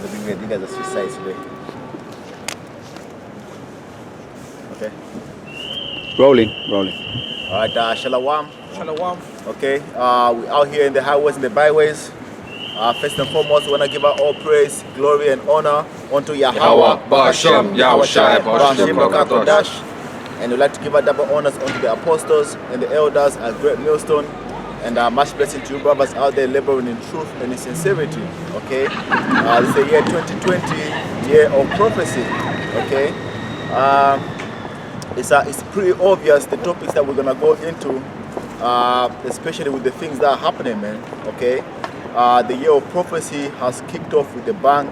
You guys are switch sides today. Okay. Rolling. Alright, Shalom. Shalom. Okay, we're out here in the highways and the byways. First and foremost, we want to give our all praise, glory, and honor unto Yahweh, Ba'ashem, Yahushai, Ba'ashem, Kodash. And we'd like to give our double honors unto the apostles and the elders, our great millstone. And much blessing to you brothers out there laboring in truth and in sincerity. Okay, this is the year 2020, year of prophecy. Okay, it's pretty obvious the topics that we're gonna go into, especially with the things that are happening, man. Okay, the year of prophecy has kicked off with a bang.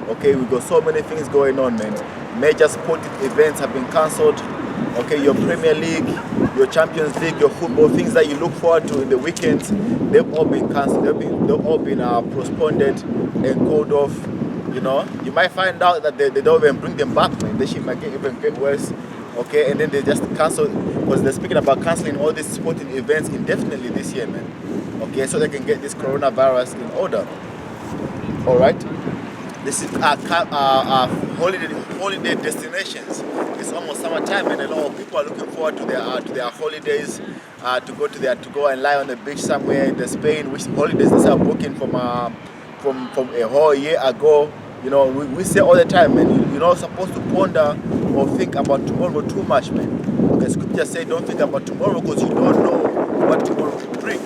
Okay, we got so many things going on, man. Major sporting events have been cancelled. Okay, your Premier League, your Champions League, your football, things that you look forward to in the weekends, they've all been cancelled. They've all been postponed and called off. You know, you might find out that they don't even bring them back, man. This shit might even get worse. Okay, and then they just cancel, because they're speaking about cancelling all these sporting events indefinitely this year, man. Okay, so they can get this coronavirus in order. All right. This is holiday destinations. It's almost summertime, and a lot of people are looking forward to their holidays, to go and lie on the beach somewhere in Spain, which holidays they start booking from a whole year ago. You know, we say all the time, man, you're not supposed to ponder or think about tomorrow too much, man. Okay, scripture say don't think about tomorrow because you don't know what tomorrow will bring.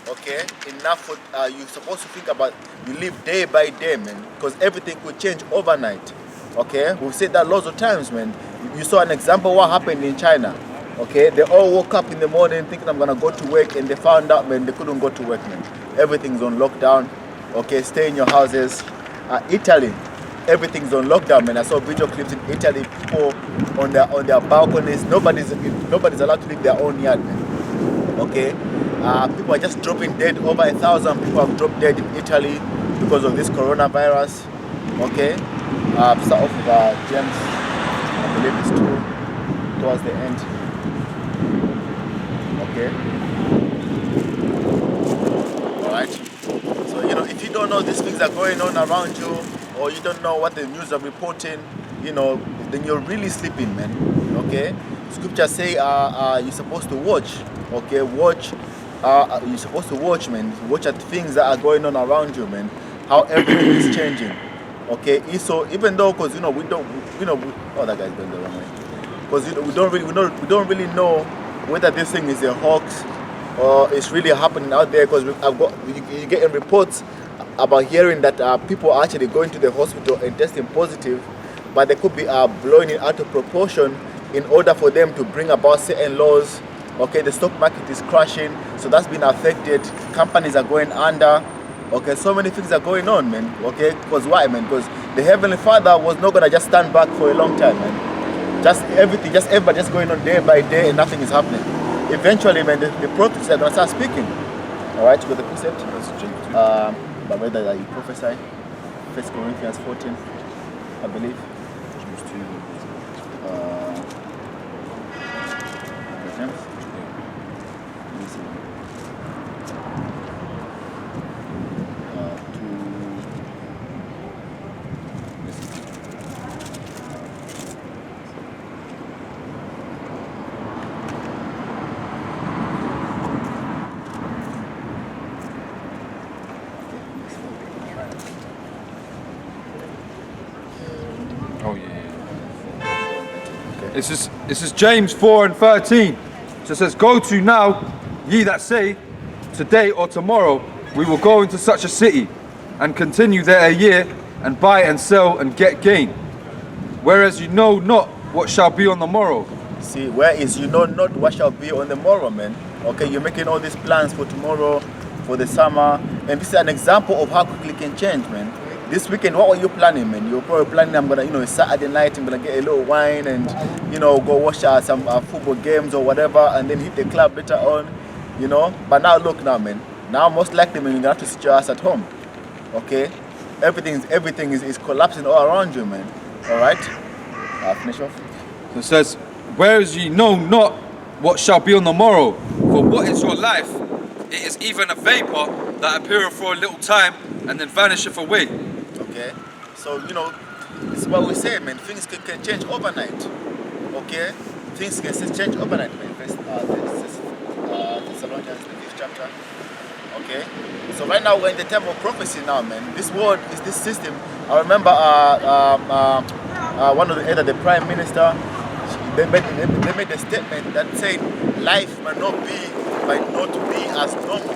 Okay, enough for you're supposed to think about, you live day by day, man, because everything could change overnight. Okay, we've said that lots of times, man. You saw an example of what happened in China. Okay, they all woke up in the morning thinking I'm gonna go to work, and they found out, man, they couldn't go to work, man. Everything's on lockdown. Okay, stay in your houses. Italy, everything's on lockdown, man. I saw video clips in Italy, people on their balconies. Nobody's allowed to leave their own yard, man. Okay, people are just dropping dead. Over 1,000 people have dropped dead in Italy because of this coronavirus. Okay, start off with James, I believe it's 2 towards the end. Okay, all right. So, you know, if you don't know these things are going on around you, or you don't know what the news are reporting, you know, then you're really sleeping, man. Okay, scripture say you're supposed to watch. Okay, watch. You're supposed to watch, man. Watch at things that are going on around you, man. How everything is changing. Okay, so even though, because you know oh, that guy's going the wrong way. Because we don't really know whether this thing is a hoax or it's really happening out there. Because you're getting reports about hearing that people are actually going to the hospital and testing positive, but they could be blowing it out of proportion in order for them to bring about certain laws. Okay, the stock market is crashing, so that's been affected. Companies are going under. Okay, so many things are going on, man. Okay, because why, man? Because the Heavenly Father was not gonna just stand back for a long time, man. Everybody just going on day by day and nothing is happening. Eventually, man, the prophets are gonna start speaking. All right, with the precept. But whether that you prophesy, 1 Corinthians 14, I believe. James. Oh yeah. Okay. This is James 4:13. So it says, "Go to now, ye that say, today or tomorrow we will go into such a city, and continue there a year, and buy and sell and get gain. Whereas you know not what shall be on the morrow." See, whereas you know not what shall be on the morrow, man. Okay, you're making all these plans for tomorrow, for the summer, and this is an example of how quickly it can change, man. This weekend, what were you planning, man? You were probably planning, I'm gonna, Saturday night, I'm gonna get a little wine and, go watch some football games or whatever, and then hit the club later on, But now look now, man. Now most likely, man, you're gonna have to sit your ass at home. Okay? Everything is collapsing all around you, man. All right? Finish off. So it says, "Whereas ye know not what shall be on the morrow, for what is your life? It is even a vapor that appeareth for a little time and then vanisheth away." Okay, So, you know, this is what we say, man. Things can change overnight. Okay? Things can change overnight, man. Thessalonians, the 5th chapter. Okay? So right now we're in the time of prophecy now, man. This world is this system. I remember one of the prime minister, they made a statement that said life might not be as normal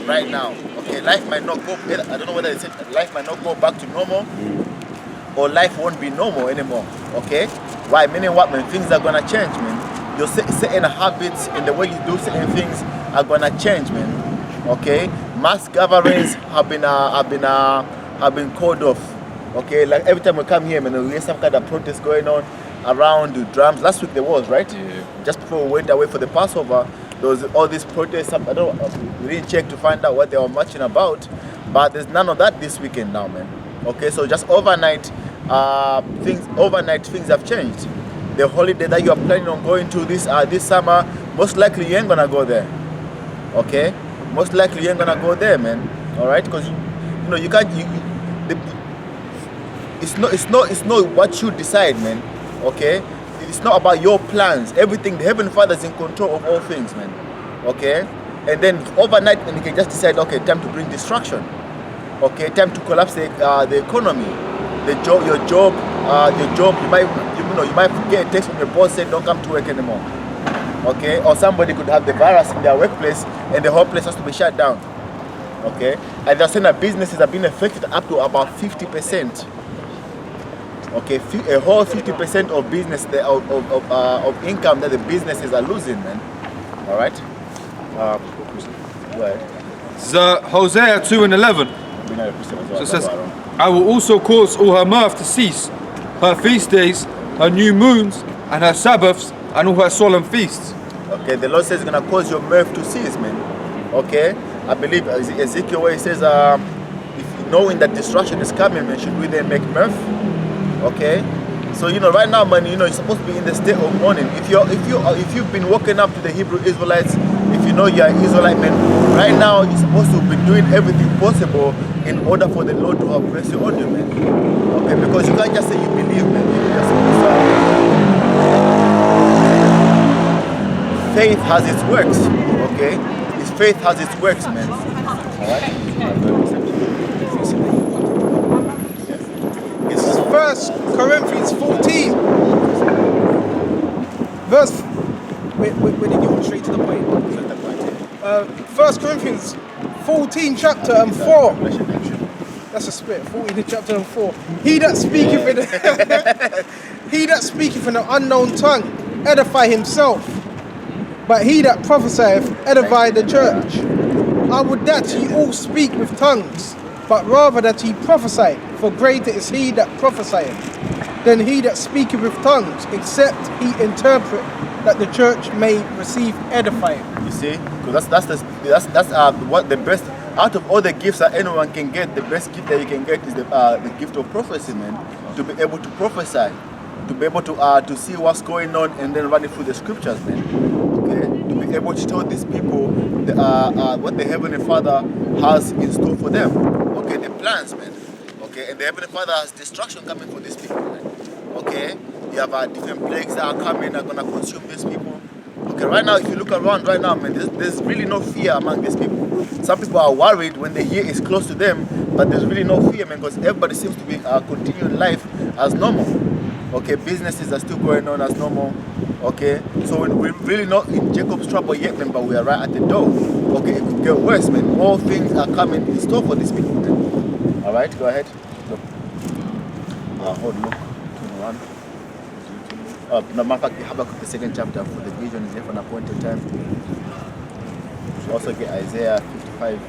right now. Okay, life might not go. I don't know whether they said life might not go back to normal, or life won't be normal anymore. Okay, why? Meaning what, man? Things are gonna change, man. Your certain habits and the way you do certain things are gonna change, man. Okay, mass gatherings have been called off. Okay, like every time we come here, man, we hear some kind of protest going on around the drums. Last week there was, right? Yeah. Just before we went away for the Passover, there was all these protests. I don't, we didn't check to find out what they were marching about, but there's none of that this weekend now, man. Okay, so just overnight, things have changed. The holiday that you are planning on going to this summer, most likely you ain't gonna go there. Okay, most likely you ain't gonna go there, man. All right, because you know you can't. It's not what you decide, man. Okay, it's not about your plans. Everything, the Heavenly Father is in control of all things, man. Okay, and then overnight, and you can just decide, okay, time to bring destruction. Okay, time to collapse the economy, your job. You might get a text from your boss saying don't come to work anymore. Okay, or somebody could have the virus in their workplace and the whole place has to be shut down. Okay, and they're saying that businesses have been affected up to about 50%. Okay, a whole 50% of business of income that the businesses are losing, man. All right. It's, Hosea 2:11. So it says, I will also cause all her mirth to cease, her feast days, her new moons, and her Sabbaths, and all her solemn feasts. Okay, the Lord says He's gonna cause your mirth to cease, man. Okay, I believe Ezekiel where He says, if knowing that destruction is coming, man, should we then make mirth? Okay, so you know right now, man, you know you're supposed to be in the state of mourning. If you've been walking up to the Hebrew Israelites, if you know you're an Israelite, man, right now you're supposed to be doing everything possible in order for the Lord to have mercy on you, man. Okay, because you can't just say you believe, man. Faith has its works. Okay, His faith has its works, man. All right. First Corinthians 14, verse. Where did you want straight to the point? First Corinthians 14, chapter and 4. That's a split. 14, chapter and 4. He that speaketh in an unknown tongue edify himself, but he that prophesieth edify the church. I would that ye all speak with tongues, but rather that ye prophesy, for greater is he that prophesieth than he that speaketh with tongues, except he interpret, that the church may receive edifying. You see, because that's what the best out of all the gifts that anyone can get. The best gift that you can get is the gift of prophecy, man. To be able to prophesy, to be able to see what's going on and then run it through the scriptures, man. Okay, to be able to tell these people what the Heavenly Father has in store for them. Okay, the plans, man. Okay, and the Heavenly Father has destruction coming for these people, man. Okay, you have different plagues that are coming, are gonna consume these people. Okay, right now, if you look around right now, man, there's really no fear among these people. Some people are worried when they hear it's close to them, but there's really no fear, man, because everybody seems to be continuing life as normal. Okay, businesses are still going on as normal. Okay, so we're really not in Jacob's trouble yet, man, but we are right at the door. Okay, it could get worse, man. More things are coming in store for these people, man. All right, go ahead. Look. Hold Luke 21. No, matter of fact, Habakkuk the 2nd chapter, for the vision is here for an appointed time. We also get Isaiah 55,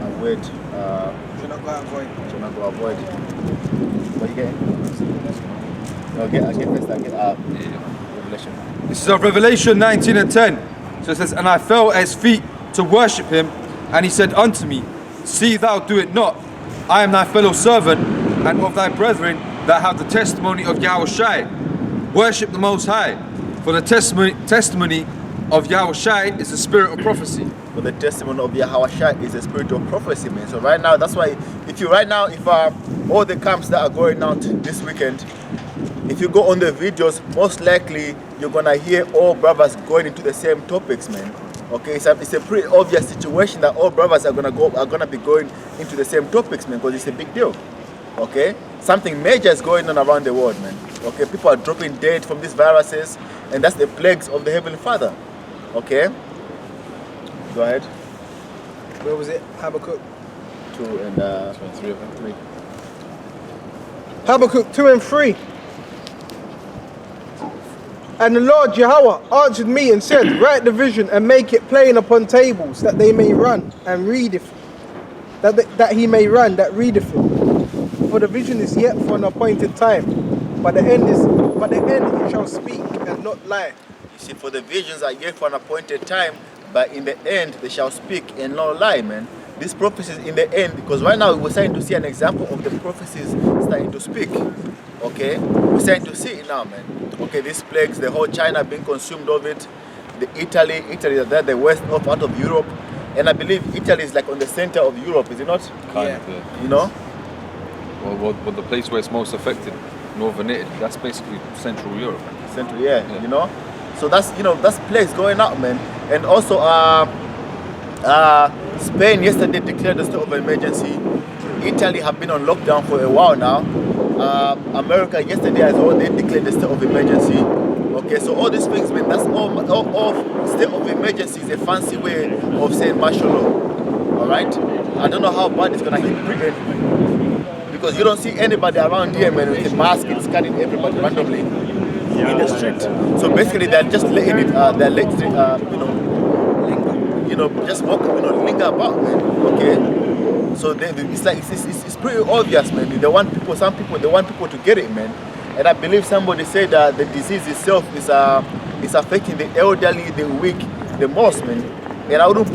a word. Should not go avoid. Should not go avoid. What you getting? No, I get Revelation. This is of Revelation 19:10. So it says, and I fell at his feet to worship him, and he said unto me, see thou do it not. I am thy fellow servant, and of thy brethren that have the testimony of Yahushai. Worship the Most High, for the testimony of Yahushai is the spirit of prophecy. for the testimony of Yahweh is a spirit of prophecy, man. So right now, that's why if all the camps that are going out this weekend, if you go on the videos, most likely you're gonna hear all brothers going into the same topics, man. Okay, it's a pretty obvious situation that all brothers are gonna be going into the same topics, man, because it's a big deal. Okay, something major is going on around the world, man. Okay, people are dropping dead from these viruses, and that's the plagues of the Heavenly Father. Okay, go ahead. Where was it? Habakkuk. 2 and 3 of them. 3. Habakkuk 2 and 3. And the Lord Yahweh answered me and said, write the vision and make it plain upon tables, that they may run and readeth, that he may run that readeth it. For the vision is yet for an appointed time, but the end it shall speak and not lie. You see, for the visions are yet for an appointed time, but in the end they shall speak and not lie, man. These prophecies in the end, because right now we're starting to see an example of the prophecies starting to speak. Okay, we're starting to see it now, man. Okay, these plagues, the whole China being consumed of it, the Italy is there, the west off out of Europe, and I believe Italy is like on the center of Europe, is it not? Kind of, yeah. You know? Well, the place where it's most affected, Northern Italy, that's basically Central Europe. Central, yeah. You know? So that's plagues going out, man. And also, Spain yesterday declared a state of emergency. Italy have been on lockdown for a while now. America yesterday as well, they declared the state of emergency. Okay, so all these things, man, that's all state of emergency is a fancy way of saying martial law. Alright? I don't know how bad it's gonna hit Britain, because you don't see anybody around here, man, with a mask and scanning everybody randomly in the street. So basically they're just letting it just walk, linger about, man. Okay? So it's pretty obvious, man. Some people they want people to get it, man. And I believe somebody said that the disease itself is affecting the elderly, the weak, the most, man. And I wouldn't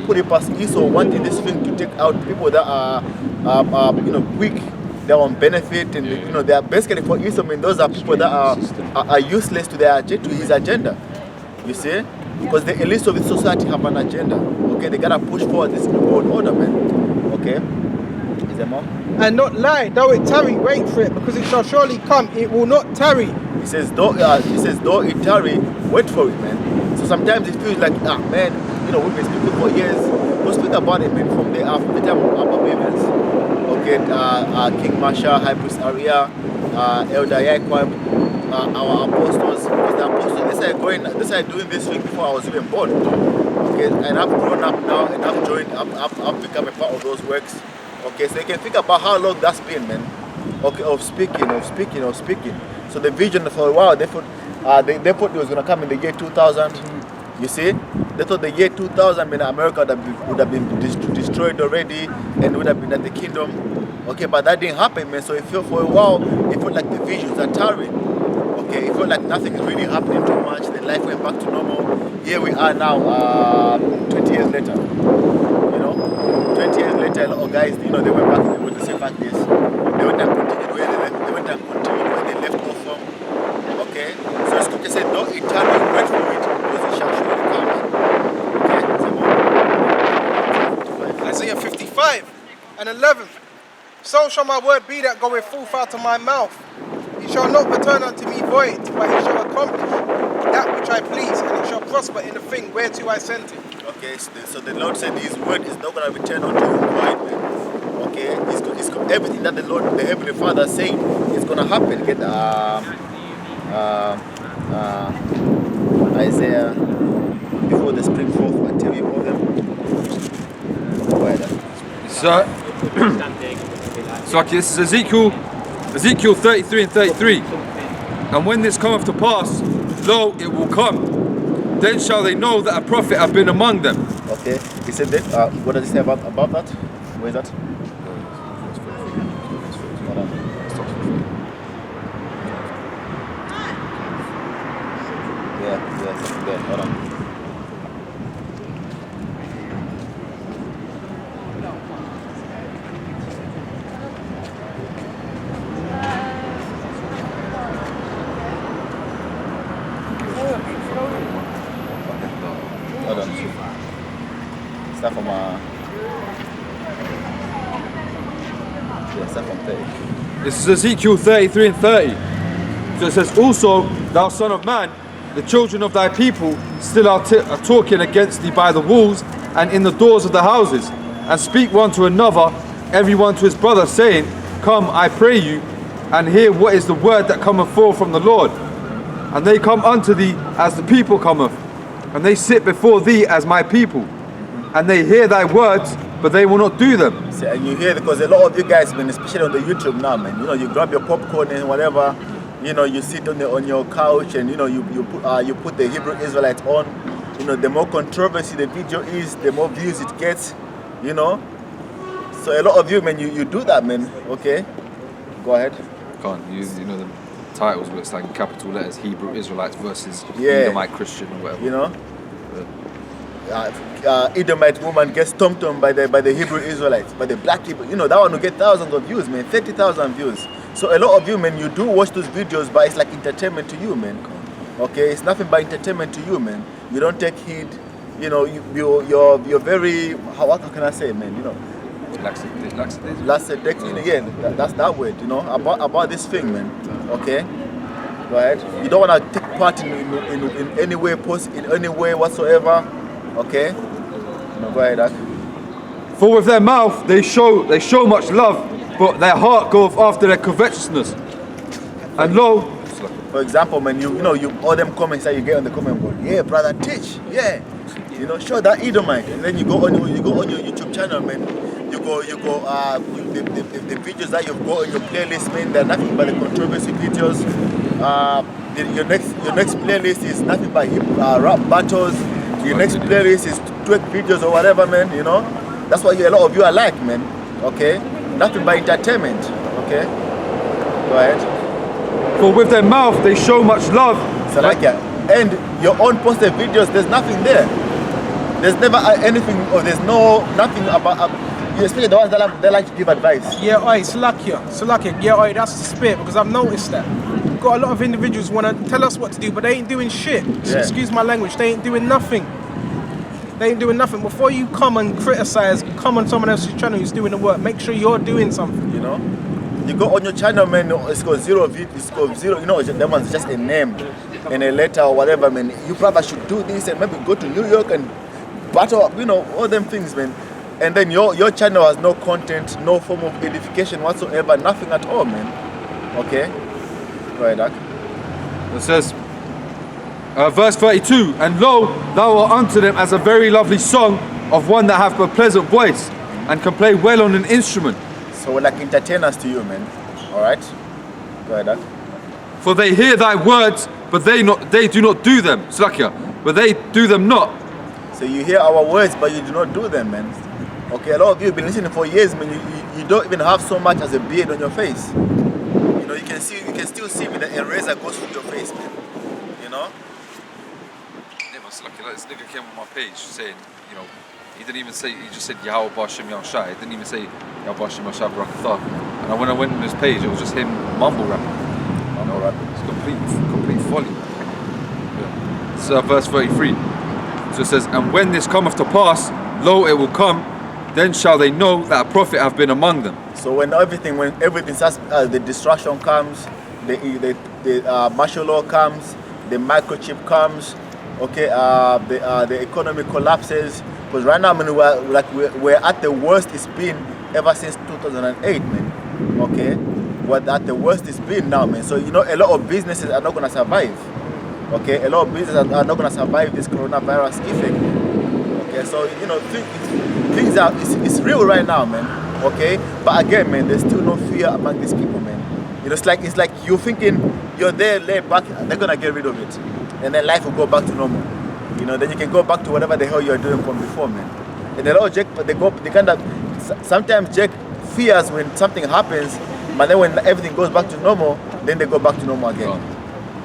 put it past Esau wanting this thing to take out people that are weak, they're on benefit, and they are basically for Esau, man. Those are people that are useless to his agenda. You see, because the elites of this society have an agenda. Okay, they gotta push forward this new world order, man. Okay, is there more? And not lie, though it tarry, wait for it, because it shall surely come, it will not tarry. He says, though it tarry, wait for it, man. So sometimes it feels like, man, we've been speaking for years. We'll speak about it, man, from the time of our believers. Okay, King Masha, High Priest Aria, Elder Yaquab, our apostles, because the apostles, they started doing this thing before I was even born. Okay, and I've grown up now, and I've become a part of those works. Okay, so you can think about how long that's been, man. Okay, of speaking. So the vision for a while, they thought it was gonna come in the year 2000. You see, they thought the year 2000, man, America would have been destroyed already, and would have been at the kingdom. Okay, but that didn't happen, man. So it felt for a while, it felt like the visions are tarrying. Okay, it felt like nothing is really happening too much. Then life went back to normal. Here we are now, 20 years later. 20 years later, a lot of guys, they went back and they went to say back this. They went and continued where they left off from. Okay? So scripture said, no eternal wait for it, because it shall surely come. Okay? Isaiah 55 and 11. So shall my word be that goeth forth out of my mouth. It shall not return unto me void, but it shall accomplish that which I please, and it shall prosper in the thing whereto I sent it. Okay, so the Lord said His word is not going to return unto Him void, man. Okay, everything that the Lord, the Heavenly Father, is saying is going to happen. Get Isaiah, before the spring forth, I tell you all them. So okay, this is Ezekiel 33 and 33. And when this cometh to pass, lo, it will come. Then shall they know that a prophet hath been among them. Okay, he said that. What does he say about that? Where is that? Yeah, hold on. This is Ezekiel 33 and 30. So it says, also, thou son of man, the children of thy people still are talking against thee by the walls and in the doors of the houses, and speak one to another, every one to his brother, saying, come, I pray you, and hear what is the word that cometh forth from the Lord. And they come unto thee as the people cometh, and they sit before thee as my people, and they hear thy words, but they will not do them. See, and you hear, because a lot of you guys, man, especially on the YouTube now, man, you know, you grab your popcorn and whatever, you know, you sit on your couch, and you know, you put the Hebrew Israelites on. You know, the more controversy the video is, the more views it gets. You know, so a lot of you, man, you do that, man. Okay, go ahead. Can't use, you know, the titles where it's like in capital letters, Hebrew Israelites versus Yeah. Edomite Christian or whatever. You know, Edomite woman gets stomped on by the Hebrew Israelites, by the black people. You know, that one will get thousands of views, man, 30,000 views. So a lot of you, man, you do watch those videos, but it's like entertainment to you, man. Okay, it's nothing but entertainment to you, man. You don't take heed. You know, you're very, what can I say, man? You know, lackadaisical. Yeah, that's that word. You know, about this thing, man. Okay, go ahead. You don't want to take part in any way, in any way whatsoever. Okay, no, go ahead, Ak. For with their mouth they show much love, but their heart goeth after their covetousness. And lo, For example, man, you know, all them comments that you get on the comment board. Yeah, brother, teach. Yeah, you know, show that Edomite, and then you go on your YouTube channel, man. The videos that you've got on your playlist, man, they're nothing but the controversy videos. Your next playlist is nothing but rap battles. Your next playlist is twerk videos or whatever, man. You know, that's what a lot of you are like, man. Okay, nothing but entertainment. Okay, go ahead. for with their mouth they show much love. So like, and your own posted videos, there's nothing there. There's never anything, or there's nothing about. Especially the ones that they like to give advice. Yeah, oi, Salakia. Yeah, oi, that's the spirit, because I've noticed that. Got a lot of individuals want to tell us what to do, but they ain't doing shit. Yeah. Excuse my language, they ain't doing nothing. They ain't doing nothing. Before you come and criticize, come on someone else's channel who's doing the work, make sure you're doing something. You know? You go on your channel, man, it's got zero views, it's got zero, you know, that one's just a name and a letter or whatever, man. You probably should do this and maybe go to New York and battle up, you know, all them things, man. And then your channel has no content, no form of edification whatsoever, nothing at all, man. Okay? Go ahead, Doc. It says, verse 32, and lo, thou art unto them as a very lovely song of one that hath a pleasant voice and can play well on an instrument. So we're like entertainers to you, man. Alright? Go ahead, Doc. For they hear thy words, but they do not do them. Slakia, but they do them not. So you hear our words, but you do not do them, man. Okay, a lot of you have been listening for years, man. You don't even have so much as a beard on your face. You know, you can still see when the eraser goes through your face, man. You know? Yeah, but Slakia, like this nigga came on my page saying, you know, he didn't even say, he just said Yahweh Bashim Yahshai. He didn't even say Yahweh Bashim Yahshai Barakatah. And when I went on his page, it was just him mumble rapping. Mumble rapping. It's complete folly. Yeah. So verse 33. So it says, and when this cometh to pass, lo, it will come, then shall they know that a prophet have been among them. So when everything starts, the destruction comes, the martial law comes, the microchip comes, okay, the economy collapses. Because right now, man, we're at the worst it's been ever since 2008, man. Okay, we're at the worst it's been now, man. So you know, a lot of businesses are not gonna survive. Okay, a lot of businesses are not gonna survive this coronavirus effect. Okay, so you know, things are it's real right now, man. Okay, but again, man, there's still no fear among these people, man. You know, it's like you're thinking you're there, laid back, they're gonna get rid of it, and then life will go back to normal. You know, then you can go back to whatever the hell you're doing from before, man. And a lot of Jack, sometimes Jack fears when something happens, but then when everything goes back to normal, then they go back to normal again.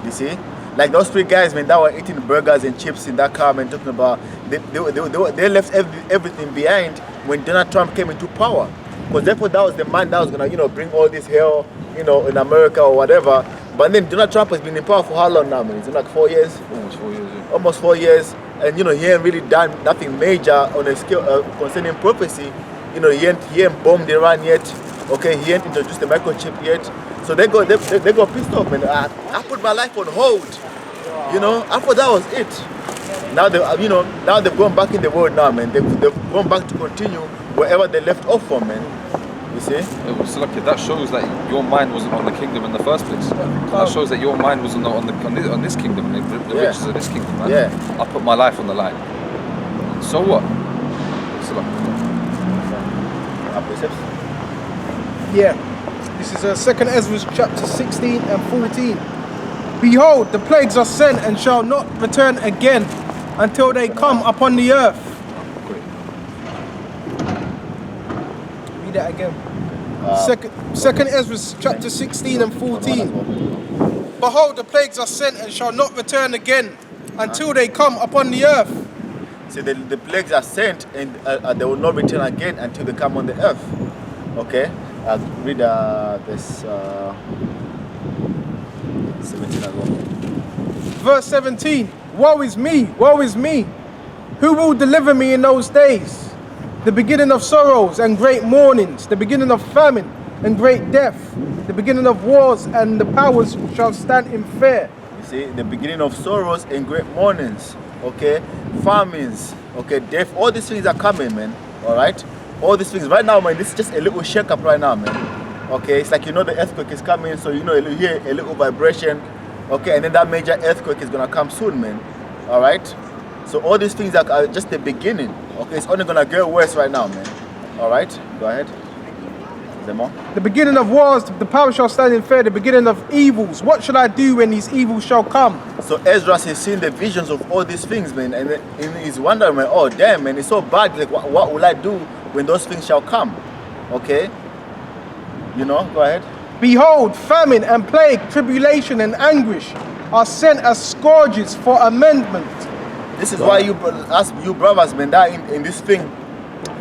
You see? Like those three guys, man, that were eating burgers and chips in that car, man, talking about, they left everything behind when Donald Trump came into power. Because therefore that was the man that was gonna, you know, bring all this hell, you know, in America or whatever. But then Donald Trump has been in power for how long now, man? It's like 4 years? Almost 4 years, yeah. Almost 4 years. And, you know, he ain't really done nothing major on a scale concerning prophecy. You know, he ain't bombed Iran yet. Okay, he ain't introduced the microchip yet. So they go pissed off, man. I put my life on hold. You know, I thought that was it. Now now they've gone back in the world now, man. They've gone back to continue wherever they left off from, man. You see? So look, that shows that your mind wasn't on the kingdom in the first place. That shows that your mind wasn't on this kingdom, the riches of this kingdom, man. Yeah. I put my life on the line. So what? So look. Yeah. This is 2 Ezra chapter 16 and 14. Behold, the plagues are sent and shall not return again until they come upon the earth. Read that again. Second Ezra chapter 16 and 14. Behold, the plagues are sent and shall not return again until they come upon the earth. See, the plagues are sent and they will not return again until they come on the earth. Okay? Read this 17 as well. Verse 17. Woe is me, woe is me. Who will deliver me in those days? The beginning of sorrows and great mournings, the beginning of famine and great death, the beginning of wars, and the powers shall stand in fear. You see, the beginning of sorrows and great mournings, okay, famines, okay, death, all these things are coming, man, all right? All these things, right now, man, this is just a little shake up right now, man, okay? It's like, you know, the earthquake is coming, so you know, you hear a little vibration, okay, and then that major earthquake is gonna come soon, man, all right? So all these things are just the beginning, okay? It's only gonna get worse right now, man, all right? Go ahead. Is there more? The beginning of wars, the power shall stand in fear, the beginning of evils. What shall I do when these evils shall come? So Ezra has seen the visions of all these things, man, and he's wondering, man, oh damn, man, it's so bad. Like, what will I do when those things shall come? Okay, you know, go ahead. Behold, famine and plague, tribulation and anguish are sent as scourges for amendment. This is why you brothers, man, that in this thing,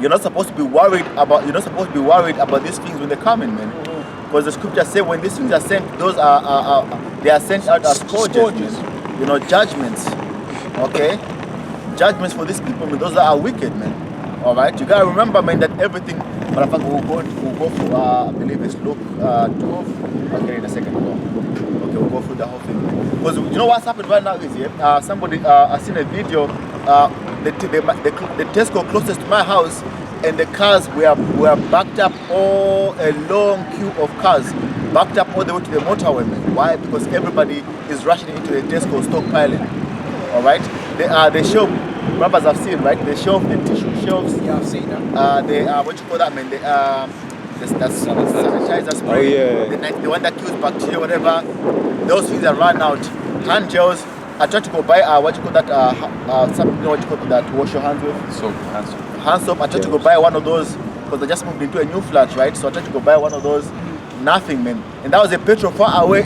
you're not supposed to be worried about. You're not supposed to be worried about these things when they're coming, man. Because the scripture says when these things are sent, those they are sent out as scourges. You know, judgments. Okay, judgments for these people, man. Those that are wicked, man. All right, you gotta remember, man, that everything. But I think we'll go through. I believe it's Luke 12. Okay, in a second. Okay, we'll go through the whole thing. Because you know what's happened right now is somebody I seen a video. The Tesco closest to my house, and the cars were backed up, all a long queue of cars backed up all the way to the motorway, man. Why? Because everybody is rushing into the Tesco stockpiling. All right, they show brothers I've seen, right? They show the tissue shelves. Yeah, I've seen that. They what you call that, man? The sanitizer spray. Oh, yeah. The one that kills bacteria, whatever. Those things are run out. Hand gels. I tried to go buy what you call that something, you know what you call that, wash your hands with? Soap, hand soap. I tried to go buy one of those because I just moved into a new flat, right? So I tried to go buy one of those. Nothing, man. And that was a petrol far away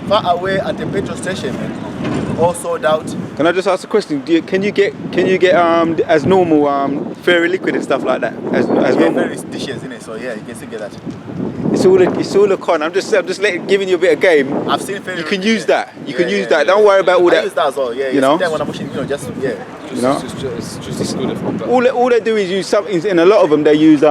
far away at the petrol station, man. All sold out. Can I just ask a question? Can you get as normal fairy liquid and stuff like that as normal? Very dishes in it, so yeah, you can still get that. It's all a con. I'm just giving you a bit of game. I've seen fairy. You can liquid, use that. You can use yeah. that. Don't worry about all I that. use that as well. Yeah, you know. When I'm washing, you know, just yeah. You know? It's just as good, if not better. All they do is use something. In a lot of them, they use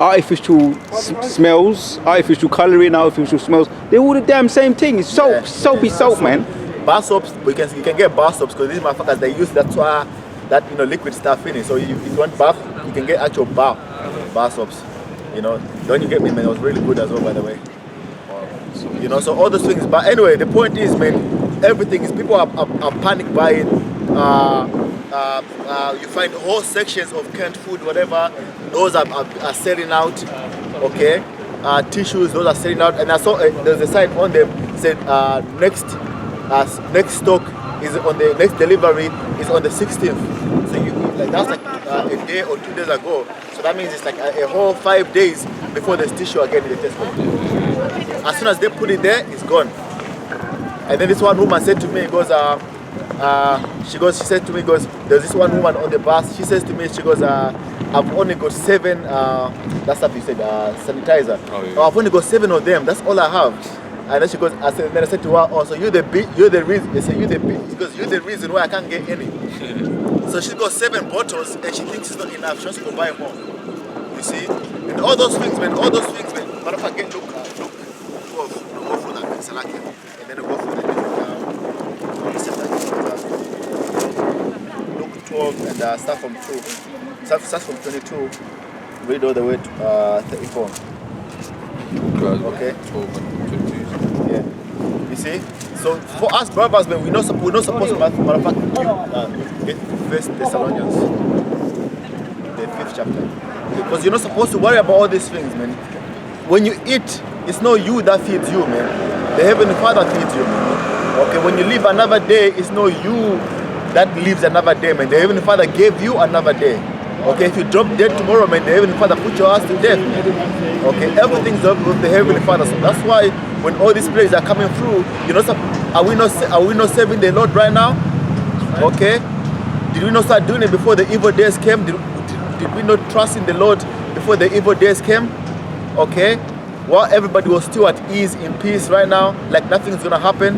artificial smells, artificial colouring, artificial smells. They're all the damn same thing. It's soap, soapy soap, man. Bar soaps, you can get bar soaps because these motherfuckers they use that liquid stuff in it. So if you want bath, you can get actual bar soaps. You know, don't you get me, man? It was really good as well, by the way. You know, so all those things. But anyway, the point is, man, everything is people are panic buying. You find whole sections of canned food, whatever. Those are selling out. Okay, tissues, those are selling out. And I saw there's a sign on them said next stock is on the next delivery is on the 16th. So that's like a day or 2 days ago. So that means it's like a whole 5 days before there's tissue again in the Tesco. As soon as they put it there, it's gone. And then this one woman said to me, she said to me, there's this one woman on the bus. She says to me, I've only got 7. That's what you said, sanitizer. Oh, yeah. I've only got 7 of them. That's all I have. And then she goes, I said to her, oh, so you're the reason. They say you're the reason why I can't get any. So she's got 7 bottles and she thinks it's not enough. She wants to go buy more. You see? And all those things, man. Matter of fact, look, go through that, select it, and then go through the Luke 12 and start from 2. Start from 22, read all the way to 34. Okay. 12 and 22. Yeah. You see? So for us brothers, man, we're not supposed to matter of fact, get 1 Thessalonians, the 5th chapter. Because you're not supposed to worry about all these things, man. When you eat, it's not you that feeds you, man. The Heavenly Father feeds you, man. Okay, when you live another day, it's not you that lives another day, man. The Heavenly Father gave you another day. Okay, if you drop dead tomorrow, man, the Heavenly Father put your ass to death, man. Okay, everything's up with the Heavenly Father. So that's why when all these plays are coming through, you know, are we not serving the Lord right now? Okay, did we not start doing it before the evil days came? Did we not trust in the Lord before the evil days came? Okay, well, everybody was still at ease, in peace right now, like nothing's gonna happen.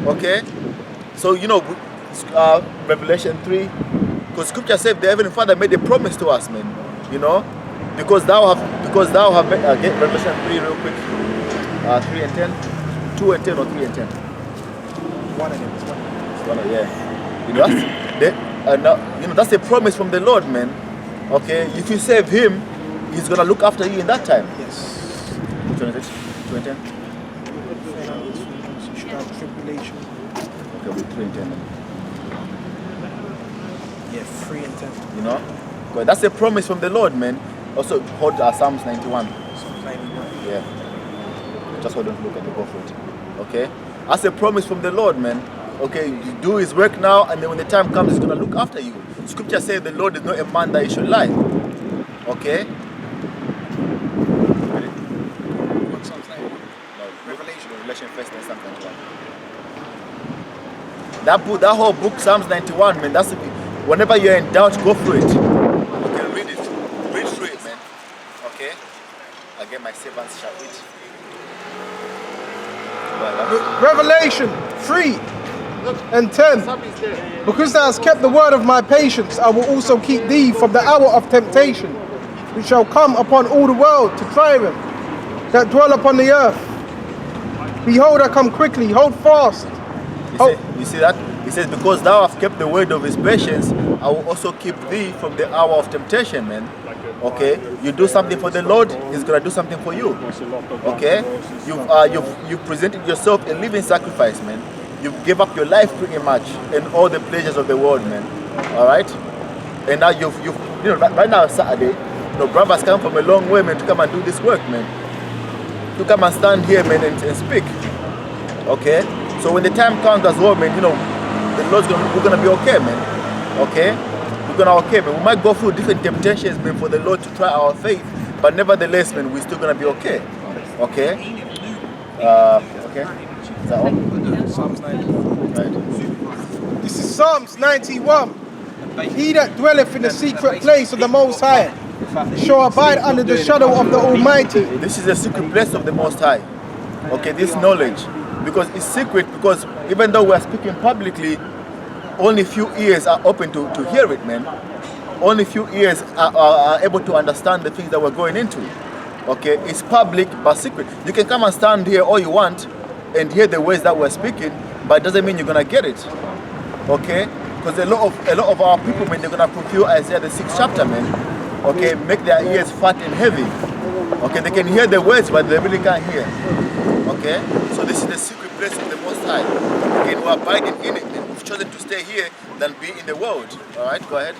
Okay, so you know, Revelation 3. Because Scripture said the Heavenly Father made a promise to us, man. You know, because thou have get Revelation 3 real quick. 3 and 10, 2 and 10 or 3 and 10. One of them. Yeah. You know, that's a promise from the Lord, man. Okay, if you save Him, He's gonna look after you in that time. Yes. 2 and 10. You should have tribulation. Okay, with 3 and 10. Yeah, 3 and 10. You know, because that's a promise from the Lord, man. Also, hold Psalms 91. Psalms 91. Yeah. Just hold on, look at the go for it. Okay? That's a promise from the Lord, man. Okay, you do His work now, and then when the time comes, He's gonna look after you. Scripture says the Lord is not a man that He should lie. Okay? What Psalms 91? No, Revelation 1 and Psalms 91. That whole book, Psalms 91, man. That's whenever you're in doubt, go through it. Okay, read it. Read through it, man. Okay? Again, my servants shall eat. Revelation 3 and 10. Because thou hast kept the word of my patience, I will also keep thee from the hour of temptation, which shall come upon all the world to try them that dwell upon the earth. Behold, I come quickly, hold fast. You see that? He says, because thou hast kept the word of His patience, I will also keep thee from the hour of temptation, man. Okay, you do something for the Lord, He's gonna do something for you. Okay, you've presented yourself a living sacrifice, man. You give up your life pretty much and all the pleasures of the world, man. All right, and now you know right now it's Saturday. You know, brothers come from a long way, man, to come and do this work, man. To come and stand here, man, and speak. Okay, so when the time comes as well, man, you know, we're gonna be okay, man. Okay. We're gonna okay, man. We might go through different temptations, man, for the Lord to try our faith, but nevertheless, man, we're still gonna be okay. Okay? Okay? Is that all? Psalms 91. Right. This is Psalms 91. He that dwelleth in the secret place of the Most High shall abide under the shadow of the Almighty. This is the secret place of the Most High. Okay, this knowledge. Because it's secret, because even though we are speaking publicly, only few ears are open to hear it, man. Only few ears are able to understand the things that we're going into. Okay, it's public but secret. You can come and stand here all you want and hear the words that we're speaking, but it doesn't mean you're gonna get it. Okay, because a lot of our people, man, they're gonna fulfill Isaiah the 6th chapter, man. Okay, make their ears fat and heavy. Okay, they can hear the words, but they really can't hear. Okay, so this is the secret place of the Most High. Okay, we're abiding in it. We've chosen to stay here than be in the world. All right, go ahead.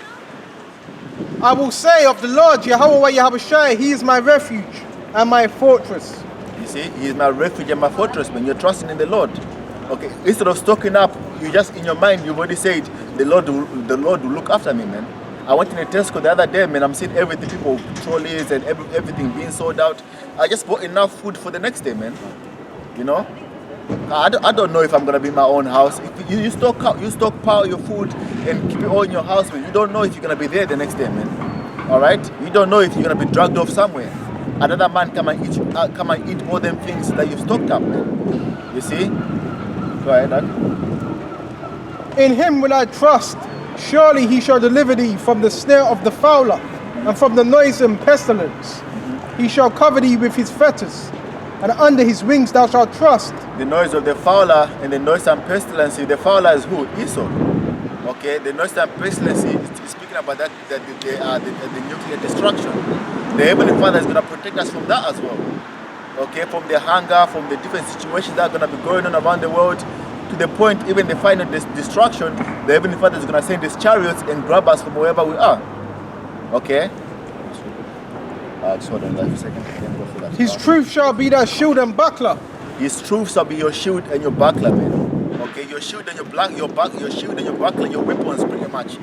I will say of the Lord, Yahweh Yahushai, He is my refuge and my fortress. You see, He is my refuge and my fortress, man. You're trusting in the Lord. Okay, instead of stocking up, you just in your mind, you've already said, the Lord will look after me, man. I went in a Tesco the other day, man. I'm seeing everything, people, trolleys and everything being sold out. I just bought enough food for the next day, man. You know? I don't know if I'm gonna be in my own house. If you stockpile your food and keep it all in your house, man, you don't know if you're gonna be there the next day, man. All right? You don't know if you're gonna be dragged off somewhere. Another man come and eat all them things that you've stocked up, man. You see? Go ahead, Dad. In Him will I trust. Surely He shall deliver thee from the snare of the fowler and from the noisome pestilence. He shall cover thee with his fetters, and under his wings thou shalt trust. The noise of the fowler and the noise and pestilence. The fowler is who? Esau. Okay, the noise and pestilence is speaking about that the nuclear destruction. The Heavenly Father is going to protect us from that as well. Okay, from the hunger, from the different situations that are going to be going on around the world, to the point even the final destruction. The Heavenly Father is going to send his chariots and grab us from wherever we are. Okay. Just hold on a second. His truth shall be thy shield and buckler. His truth shall be your shield and your buckler, man. Okay, your shield and your shield and your buckler, your weapons, pretty much.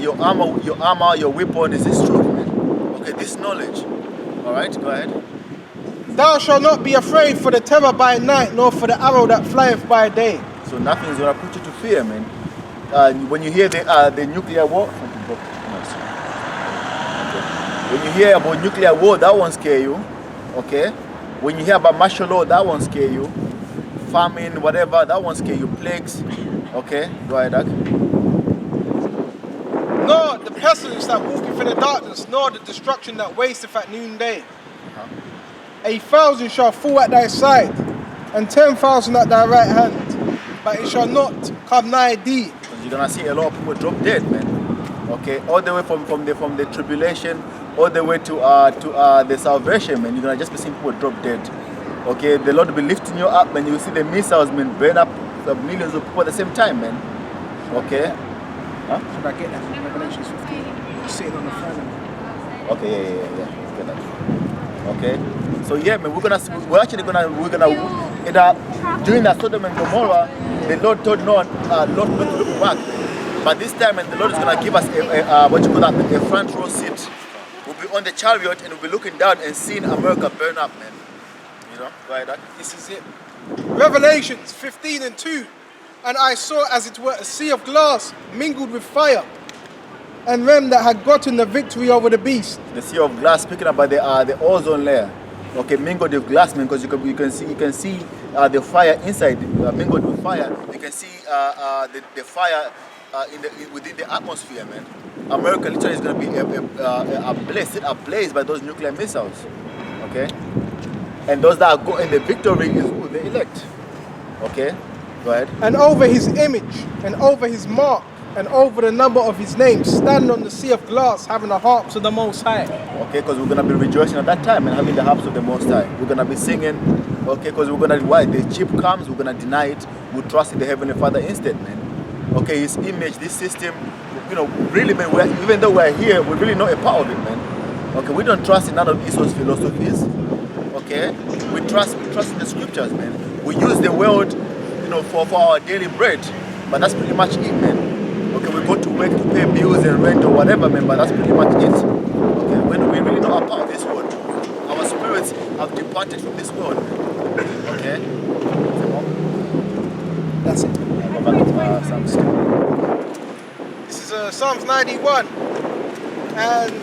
Your armor, your weapon is His truth, man. Okay, this knowledge. All right, go ahead. Thou shalt not be afraid for the terror by night, nor for the arrow that flieth by day. So nothing is gonna put you to fear, man. When you hear the nuclear war, when you hear about nuclear war, that won't scare you. Okay. When you hear about martial law, that won't scare you. Famine, whatever, that won't scare you. Plagues. Okay. Go ahead, Doug. Nor the pestilence that walketh in the darkness, nor the destruction that wasteth at noonday. 1,000 shall fall at thy side, and 10,000 at thy right hand, but it shall not come nigh thee. Because you're gonna see a lot of people drop dead, man. Okay, all the way from the tribulation, all the way to the salvation, man. You're gonna just be seeing people drop dead. Okay, the Lord will be lifting you up, man. You will see the missiles, man, burn up millions of people at the same time, man. Okay. Huh? Should I get that from Revelation 15? Sitting on the throne. Okay, yeah. Let's get that. Okay. So yeah, man, we're actually gonna during that Sodom and Gomorrah, the Lord told Lot not to look back. But this time, and the Lord is gonna give us a front row seat. We'll be on the chariot and we'll be looking down and seeing America burn up, man. You know, go ahead, Doug. This is it. Revelations 15:2. And I saw as it were a sea of glass mingled with fire, and them that had gotten the victory over the beast. The sea of glass, speaking about the ozone layer. Okay, mingled with glass, man, because you can see the fire inside, mingled with fire. You can see the fire within the atmosphere, man. America literally is going to be ablaze by those nuclear missiles. Okay, and those that are going the victory is who? The elect. Okay. Go ahead. And over his image, and over his mark, and over the number of his name, stand on the sea of glass, having the harps of the Most High. Okay, because we're going to be rejoicing at that time and having the harps of the Most High. We're going to be singing, okay, because we're going to, why? The chip comes, we're going to deny it, we'll trust in the Heavenly Father instead, man. Okay, his image, this system, you know, really, man, even though we're here, we're really not a part of it, man. Okay, we don't trust in none of Esau's philosophies. Okay, we trust in the scriptures, man. We use the world, you know, for our daily bread, but that's pretty much it, man. Okay, we go to work to pay bills and rent or whatever, man, but that's pretty much it. Okay, when we really not a part of this world, our spirits have departed from this world. Okay, that's it. Go back to Psalms 2. This is Psalms 91 and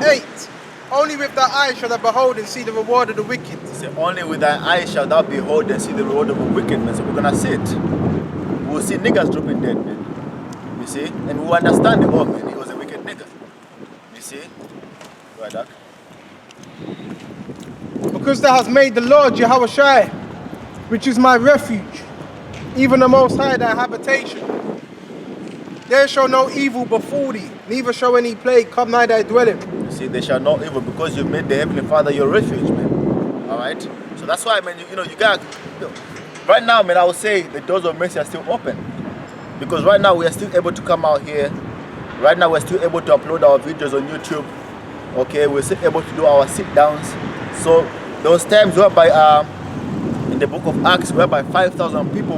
8. Only with thy eyes shall thou behold and see the reward of the wicked. Say, only with thy eyes shall thou behold and see the reward of the wicked, man. So we're gonna see it. We'll see niggas dropping dead, man. You see? And we'll understand the oh, man, he was a wicked nigga. You see? Right, Doc? Because thou hast made the Lord Jehovah, which is my refuge, even the Most High thy habitation. There shall no evil befall thee, neither shall any plague come nigh thy dwelling. You see, they shall not evil, because you've made the Heavenly Father your refuge, man. Alright? So that's why, man, you got, right now, man, I would say the doors of mercy are still open. Because right now we are still able to come out here. Right now we're still able to upload our videos on YouTube. Okay, we're still able to do our sit-downs. So those times whereby in the book of Acts, whereby 5,000 people